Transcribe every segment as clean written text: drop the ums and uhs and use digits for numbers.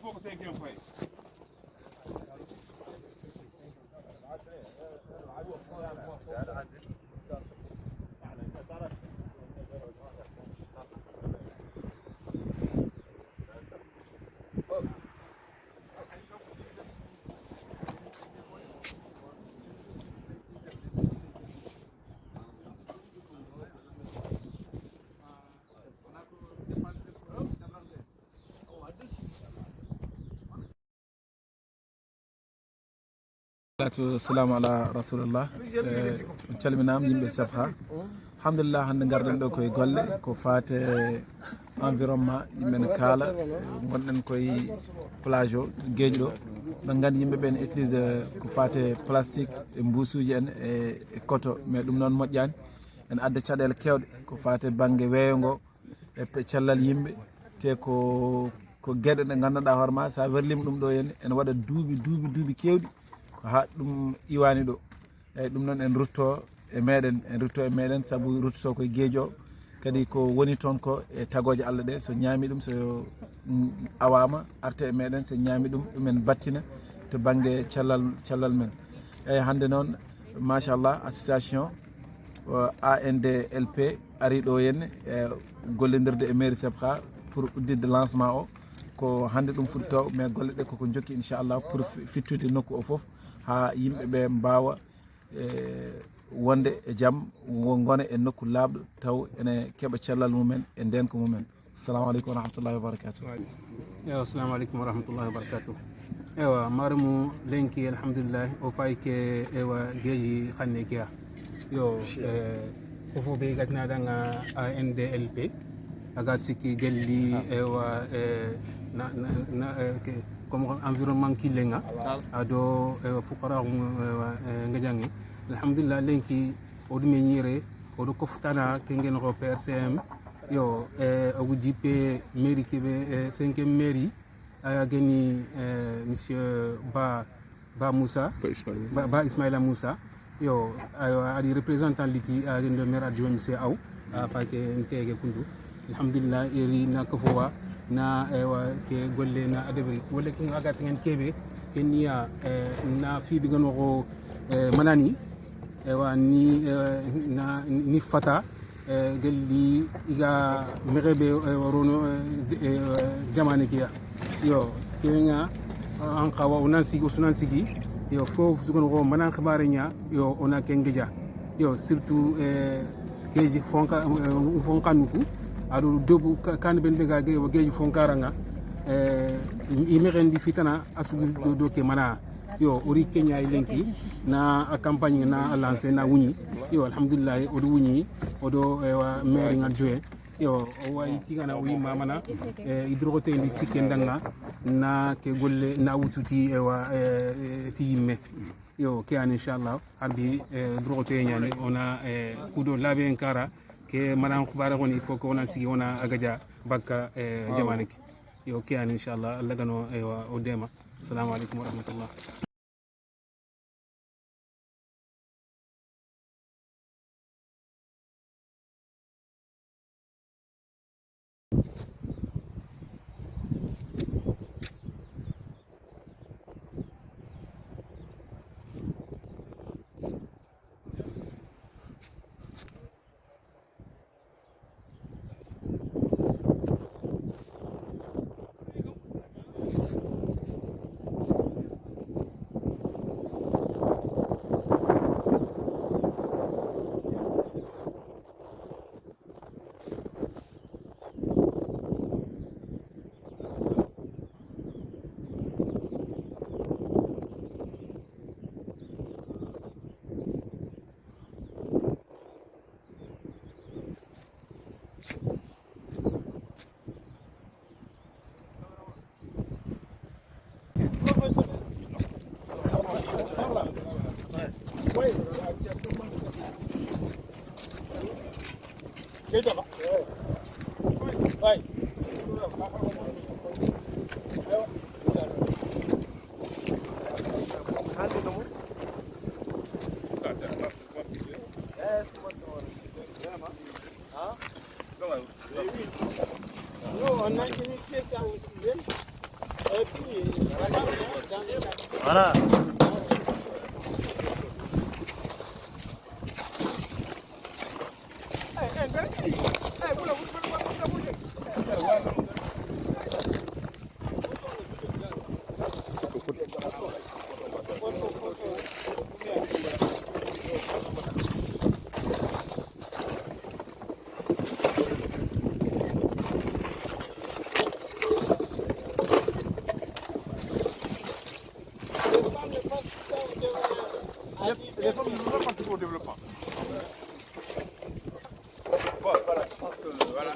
faut que c'est quelqu'un fait. Assalamu ala rasulullah calminama yimɓe safha alhamdulillah hande garɗen ɗo koye golle ko fate environnement yimɓe ne kaala gonɗen koye plage o gueeƴi ɗo ɗon gandi yimɓeɓe ne utilise ko fate plastique e mbusuji en e koto mais ɗum noon moƴƴani ene adda caɗele kewɗe ko fate banggue weeyo ngo e cellal yimɓe te ko gueɗe ɗe ganduɗa hoorema sa werlima ɗum ɗo henna ene waɗa duuɓi kewɗi ko ha ɗum iwani ɗo eyyi ɗum noon en rutto e meɗen saabu ruttoto koye gueeƴo o kadi ko woni toon ko e tagoje Allah ɗe so ñaami ɗum so awama arte e meɗen so ñaami ɗum ɗumen battina to banggue cellal men eyyi hande noon machallah association ANDLP ari ɗo henne e gollodirde e mairie Sefha pour uddidde lancement o ko hande ɗum fuɗɗoto mais golle ɗe koko jokki inchallah pour fittude nokku o foof ha yimɓeɓe mbawa wonde e jaam gona e nokku labɗo taw ene keeɓa cellal mumen e ndenka mumen. Assalamu aleykum wa rahmatullahi wa barakatuh. Ewa assalamu aleykum wa rahmatullahi wa barakatuh. Ewa maremu lenki alhamdulillah o fayi ke ewa geeji xanne keya yo fofo ɓe gatinaɗanga ANDLP aga sikki gelli ewa comme environnement killenga ado fukara ngajangi alhamdulillah lenki odu meñire odu koftana kengen ro PRCM yo ogu jippe mairie kebe 5e mairie aya geni monsieur Ba Moussa Ba Ismaïla Moussa yo adi représentant liti a gendo maire adjoint monsieur Aw pa ke ntege kundu alhamdulillah eri na kofowa na ke golle na adabri golle ko aga tengen kebe kenya na fi bi gano ko manani ni fata gelli iga merebe rono jamane kiya yo kenga an qawa unan sigi yo fofu sugon ko manan xabaare nya yo ona kengeja yo surtout keji fonkanuku aɗo dobu kan ben ɓega geeji fonkaranga imexen di fitana asugi do ke mana yo ori kenya e lenki na campagne na lancé na wuñi yo alhamdulillah oɗo wuñi oɗo maire ngal joye yo o wayi tigana o yimma mana hydrote ndi sikke ndanga na ke golle na wututi fi yimme yo ke an inchallah harbi drogote ñani ona kudo laabe en kara ke manan khubara ko il faut ko ona sigi ona agaja bakka jamane ki yo ke an inchallah Allah gano o dema assalamu alaikum wa rahmatullah. Voilà. Les femmes ne veulent pas participer au développement. Bon, voilà, je pense que voilà.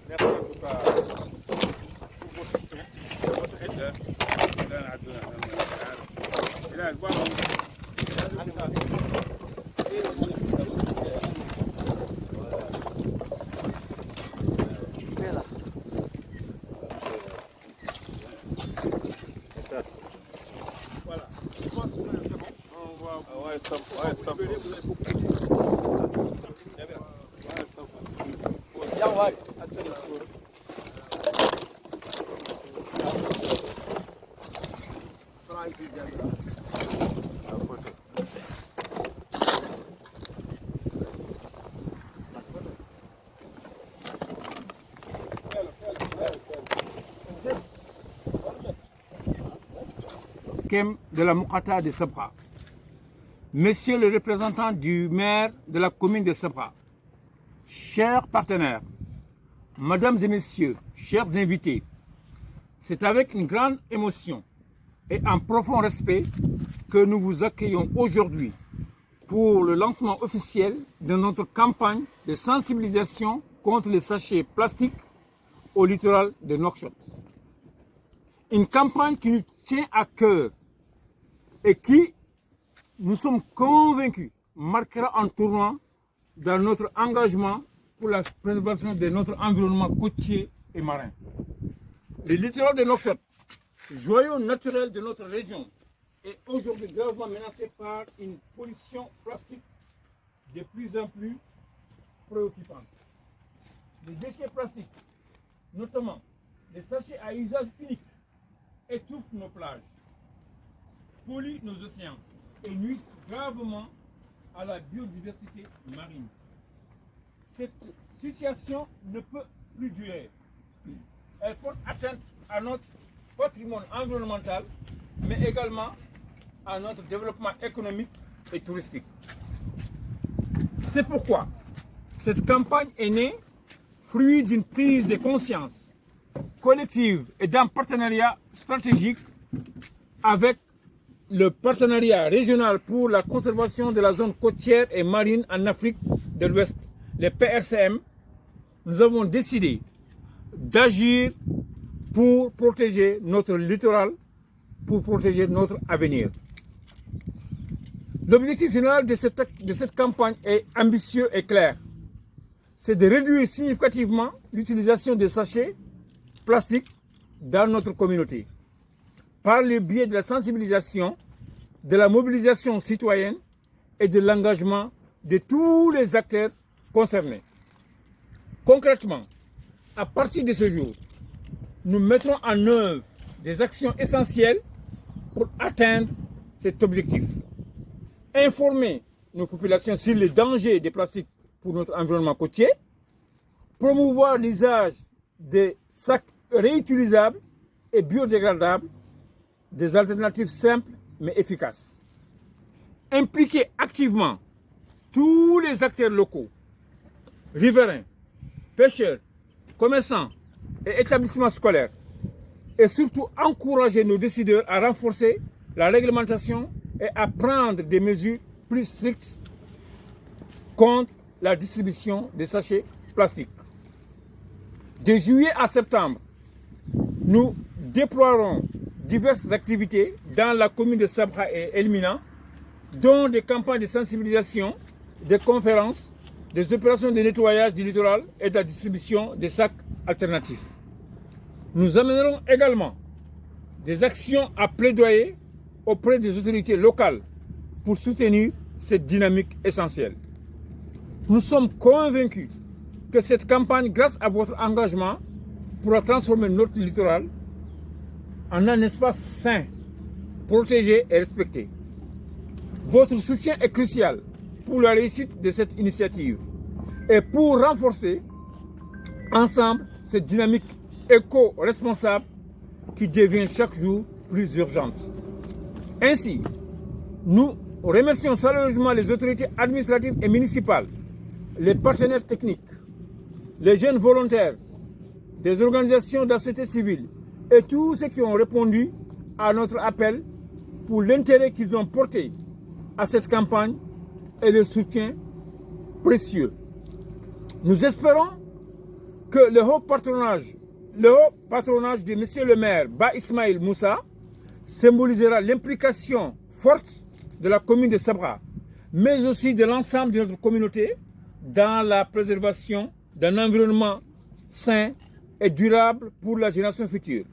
Merci en tout cas pour votre soutien, votre aide. Voilà. Je pense que c'est bon. On va... Ouais, stop. Ouais, stop. De la Moukata de Sabra. Monsieur le représentant du maire de la commune de Sabra, chers partenaires, mesdames et messieurs, chers invités, c'est avec une grande émotion et un profond respect que nous vous accueillons aujourd'hui pour le lancement officiel de notre campagne de sensibilisation contre les sachets plastiques au littoral de Nouakchott. Une campagne qui nous tient à cœur et qui, nous sommes convaincus, marquera un tournant dans notre engagement pour la préservation de notre environnement côtier et marin. Le littoral de Nouakchott, joyau naturel de notre région, est aujourd'hui gravement menacé par une pollution plastique de plus en plus préoccupante. Les déchets plastiques, notamment les sachets à usage unique, étouffent nos plages, polluent nos océans et nuisent gravement à la biodiversité marine. Cette situation ne peut plus durer. Elle porte atteinte à notre patrimoine environnemental, mais également à notre développement économique et touristique. C'est pourquoi cette campagne est née fruit d'une prise de conscience collective et d'un partenariat stratégique avec le partenariat régional pour la conservation de la zone côtière et marine en Afrique de l'Ouest, le PRCM. Nous avons décidé d'agir pour protéger notre littoral, pour protéger notre avenir. L'objectif général de cette campagne est ambitieux et clair. C'est de réduire significativement l'utilisation des sachets plastiques dans notre communauté, par le biais de la sensibilisation, de la mobilisation citoyenne et de l'engagement de tous les acteurs concernés. Concrètement, à partir de ce jour, nous mettrons en œuvre des actions essentielles pour atteindre cet objectif. Informer nos populations sur les dangers des plastiques pour notre environnement côtier, promouvoir l'usage des sacs réutilisables et biodégradables, des alternatives simples mais efficaces. Impliquer activement tous les acteurs locaux, riverains, pêcheurs, commerçants et établissements scolaires, et surtout encourager nos décideurs à renforcer la réglementation et à prendre des mesures plus strictes contre la distribution des sachets plastiques. De juillet à septembre, nous déploierons diverses activités dans la commune de Sabra et Elmina, dont des campagnes de sensibilisation, des conférences, des opérations de nettoyage du littoral et de la distribution des sacs alternatifs. Nous amènerons également des actions à plaidoyer auprès des autorités locales pour soutenir cette dynamique essentielle. Nous sommes convaincus que cette campagne, grâce à votre engagement, pourra transformer notre littoral en un espace sain, protégé et respecté. Votre soutien est crucial pour la réussite de cette initiative et pour renforcer ensemble cette dynamique éco-responsable qui devient chaque jour plus urgente. Ainsi, nous remercions chaleureusement les autorités administratives et municipales, les partenaires techniques, les jeunes volontaires, des organisations de la société civile et tous ceux qui ont répondu à notre appel pour l'intérêt qu'ils ont porté à cette campagne et le soutien précieux. Nous espérons que le haut patronage de M. le maire Ba Ismail Moussa symbolisera l'implication forte de la commune de Sabra, mais aussi de l'ensemble de notre communauté dans la préservation d'un environnement sain et durable pour la génération future.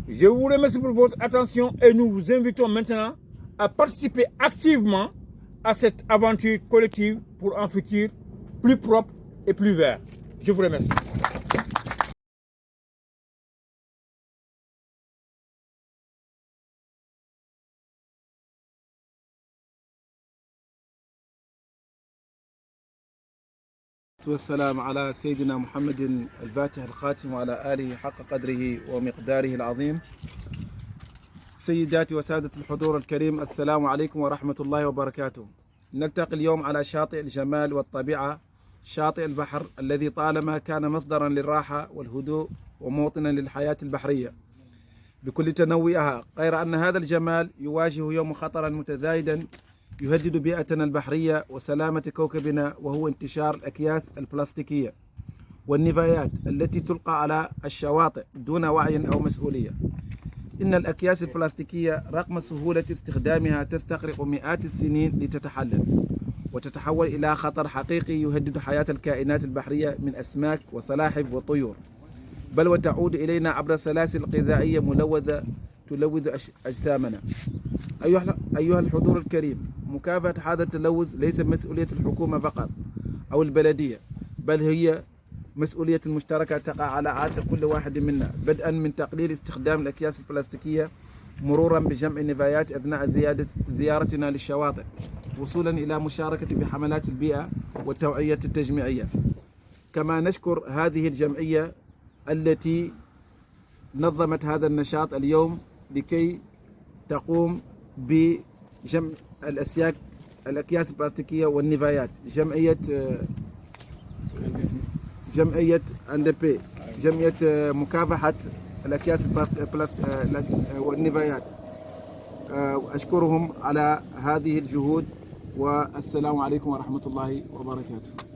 Je vous remercie pour votre attention et nous vous invitons maintenant à participer activement à cette aventure collective pour un futur plus propre et plus vert. Je vous remercie. والسلام على سيدنا محمد الفاتح الخاتم وعلى آله حق قدره ومقداره العظيم. سيداتي وسادة الحضور الكريم، السلام عليكم ورحمة الله وبركاته. نلتقي اليوم على شاطئ الجمال والطبيعة، شاطئ البحر الذي طالما كان مصدرا للراحة والهدوء وموطنا للحياة البحرية بكل تنوعها، غير أن هذا الجمال يواجه يوم خطرا متزايدا يهدد بيئتنا البحرية وسلامة كوكبنا، وهو انتشار الأكياس البلاستيكية والنفايات التي تلقى على الشواطئ دون وعي أو مسؤولية. إن الأكياس البلاستيكية رغم سهولة استخدامها تستغرق مئات السنين لتتحلل وتتحول إلى خطر حقيقي يهدد حياة الكائنات البحرية من أسماك وسلاحف وطيور، بل وتعود إلينا عبر سلاسل غذائية ملوثة تلوث أجسامنا. أيها الحضور الكريم، مكافحة هذا التلوث ليس مسؤولية الحكومة فقط أو البلدية، بل هي مسؤولية مشتركة تقع على عاتق كل واحد منا، بدءا من تقليل استخدام الأكياس البلاستيكية، مرورا بجمع النفايات أثناء زيارتنا للشواطئ، وصولا إلى مشاركة في حملات البيئة والتوعية التجميعية. كما نشكر هذه الجمعية التي نظمت هذا النشاط اليوم لكي تقوم بجمع الأكياس البلاستيكية والنفايات، جمعية أندبي، جمعية مكافحة الأكياس والنفايات. أشكرهم على هذه الجهود، والسلام عليكم ورحمة الله وبركاته.